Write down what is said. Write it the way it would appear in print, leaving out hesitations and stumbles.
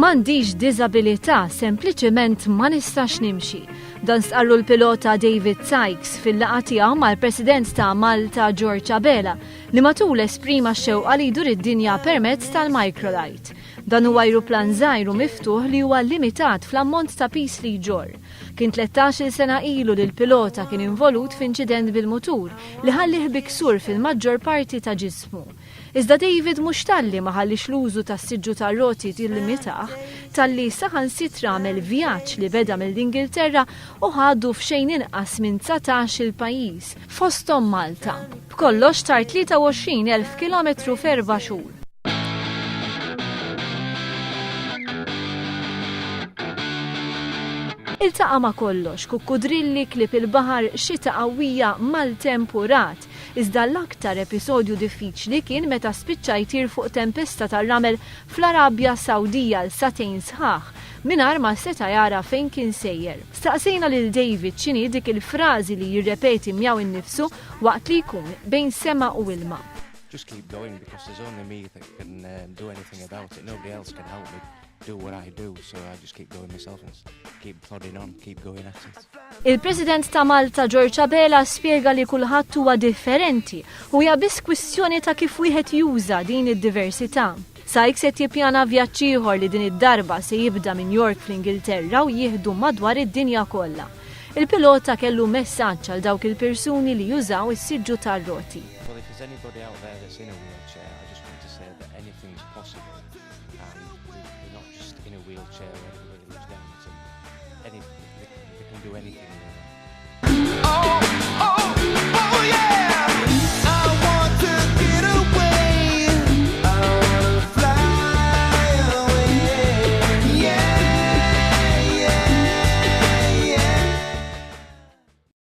M'għandix diżabilità, sempliċement ma nistax nimxi. Dan stqarru l-pilota David Sykes fil-laqgħa tiegħu mal-President ta' Malta George Abela li matul esprima x-xewqa li jdur id-dinja permezz tal-microlight. Dan huwa ajruplan żgħir u miftuh li huwa limitat fl-ammont ta' pis li jġorr. Kien 13-il sena ilu li l-pilota kien involut f'inċident bil-mutur li ħallih biksur fil-maġġor parti ta' ġismu. Iżda David mhux talli ma ħallix l-użu tas-siġġu tar-roti tillimitaħ, talli saħansitra għamel vjaġġ li beda mill-Ingilterra u ħadu f'xejn inqas minn 19 il-pajjiż fosthom Malta. B'kollox tar 23,000 kilometru f'4 xhur. Iltaqa' ma' kollox, kukkudrilli, klip il-baħar, xita qawwija mal-tempurat. Iżda l-aktar episodju diffiċli kien meta spiċċa jtir fuq tempesta tar-ramel fl-Arabja Sawdija l-satejn sħaħ, mingħajr ma seta' jara fejn kien sejjer. Staqsejna lil David x'inhi dik il-frażi li jirrepeti miegħu innifsu waqt li jkun bejn sema u ilma. Just keep going because there's only me that can do anything about it. Nobody else can help me do what I do, so I just keep going myself and keep plodding on, keep going at it. Il-President ta' Malta George Abela spjega li kulħadd huwa differenti u hija biss kwistjoni ta' kif wieħed juża din id-diversità. Sykes qed jippjana vjaġġ ieħor li din id-darba se jibda minn York fl-Ingilterra u jieħdu madwar id-dinja kollha. Il-pilota kellu messaġġ għal dawk il-persuni li jużaw is-siġġu tar-roti. Well, if there's anybody out there that's in a wheelchair, I just want to say that anything's possible. They're not just in a wheelchair where everybody lives down. They can do anything.